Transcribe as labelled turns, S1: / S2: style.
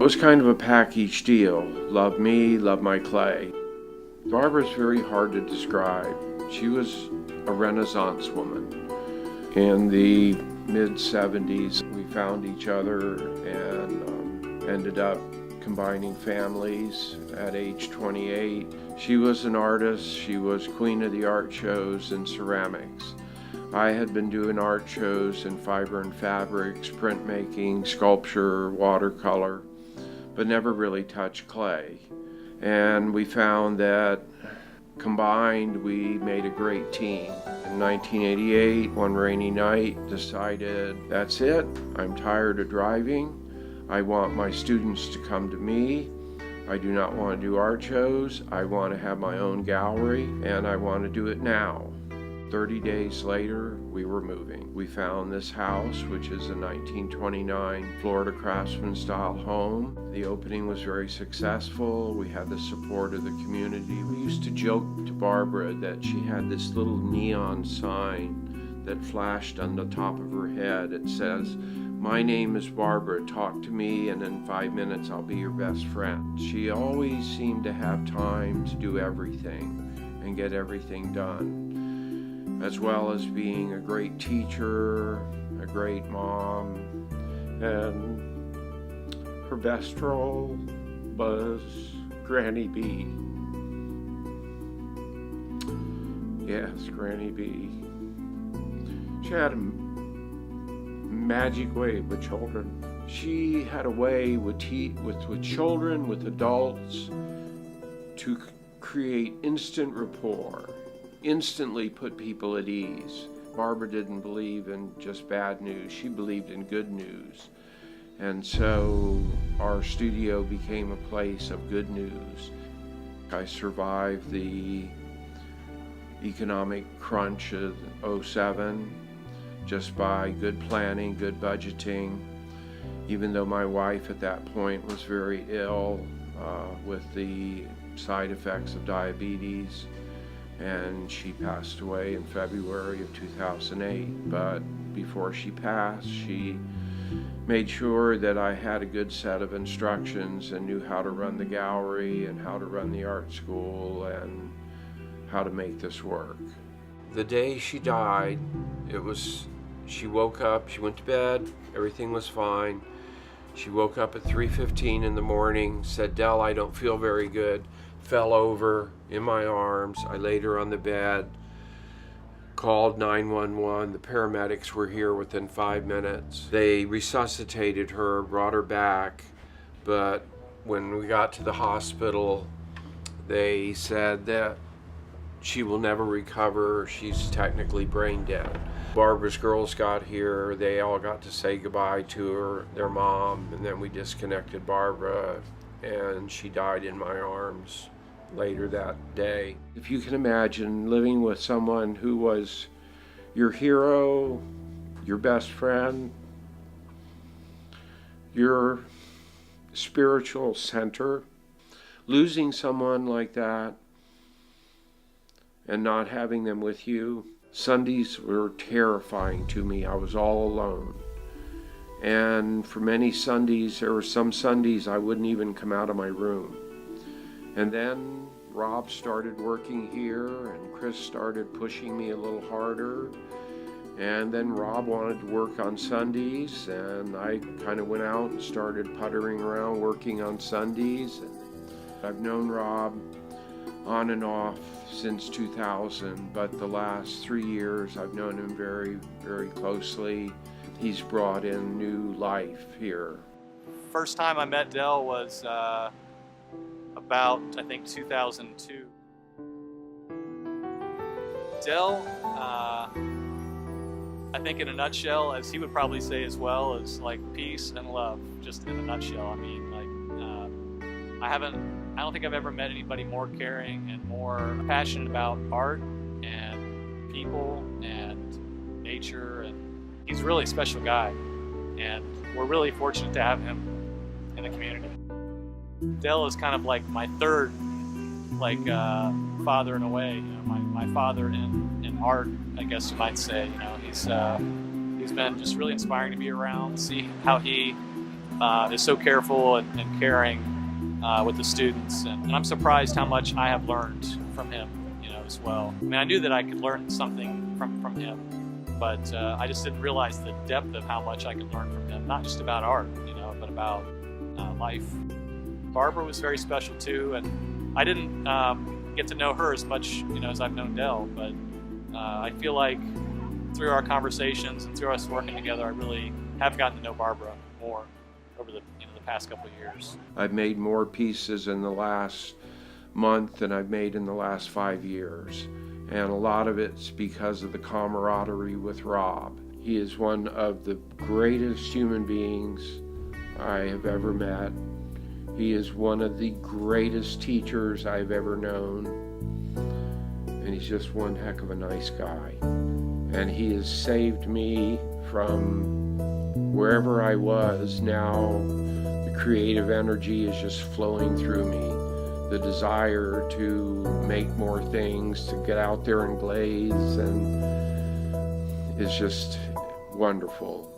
S1: was kind of a package deal. Love me, love my clay. Barbara's very hard to describe. She was a Renaissance woman. In the mid-70s, we found each other and ended up combining families at age 28. She was an artist. She was queen of the art shows in ceramics. I had been doing art shows in fiber and fabrics, printmaking, sculpture, watercolor, but never really touched clay. And we found that combined, we made a great team. In 1988, one rainy night, decided, that's it, I'm tired of driving. I want my students to come to me. I do not want to do art shows. I want to have my own gallery, and I want to do it now. 30 days later, we were moving. We found this house, which is a 1929 Florida craftsman style home. The opening was very successful. We had the support of the community. We used to joke to Barbara that she had this little neon sign that flashed on the top of her head. It says, "My name is Barbara, talk to me, and in 5 minutes I'll be your best friend." She always seemed to have time to do everything and get everything done, as well as being a great teacher, a great mom, and her best role was Granny B. Yes, Granny B. She had a magic way with children. She had a way with children, with adults, to create instant rapport, instantly put people at ease. Barbara didn't believe in just bad news. She believed in good news. And so our studio became a place of good news. I survived the economic crunch of '07 just by good planning, good budgeting, even though my wife at that point was very ill with the side effects of diabetes, and she passed away in February of 2008. But before she passed, she made sure that I had a good set of instructions and knew how to run the gallery and how to run the art school and how to make this work. The day she died, she woke up, she went to bed, everything was fine. She woke up at 3:15 in the morning, said, "Del, I don't feel very good," fell over in my arms. I laid her on the bed, called 911. The paramedics were here within 5 minutes. They resuscitated her, brought her back, but when we got to the hospital, they said that she will never recover. She's technically brain dead. Barbara's girls got here. They all got to say goodbye to her, their mom, and then we disconnected Barbara, and she died in my arms later that day. If you can imagine living with someone who was your hero, your best friend, your spiritual center, losing someone like that and not having them with you. Sundays were terrifying to me. I was all alone. And for many Sundays, there were some Sundays I wouldn't even come out of my room. And then Rob started working here, and Chris started pushing me a little harder. And then Rob wanted to work on Sundays, and I kind of went out and started puttering around working on Sundays. I've known Rob on and off since 2000, but the last 3 years I've known him very, very closely. He's brought in new life here.
S2: First time I met Del was about, I think, 2002. Del, I think in a nutshell, as he would probably say as well, is like peace and love, just in a nutshell. I mean, like, I don't think I've ever met anybody more caring and more passionate about art and people and nature, and he's a really special guy, and we're really fortunate to have him in the community. Del is kind of like my third, father in a way. You know, my father in art, I guess you might say. You know, he's been just really inspiring to be around. See how he is so careful and caring with the students, and I'm surprised how much I have learned from him, as well. I mean, I knew that I could learn something from him, but I just didn't realize the depth of how much I could learn from him, not just about art, but about life. Barbara was very special too, and I didn't get to know her as much, as I've known Dell, but I feel like through our conversations and through us working together, I really have gotten to know Barbara more over the past couple of years.
S1: I've made more pieces in the last month than I've made in the last 5 years, and a lot of it's because of the camaraderie with Rob. He is one of the greatest human beings I have ever met. He is one of the greatest teachers I've ever known, and he's just one heck of a nice guy. And he has saved me from wherever I was. Now the creative energy is just flowing through me. The desire to make more things, to get out there and glaze, and is just wonderful.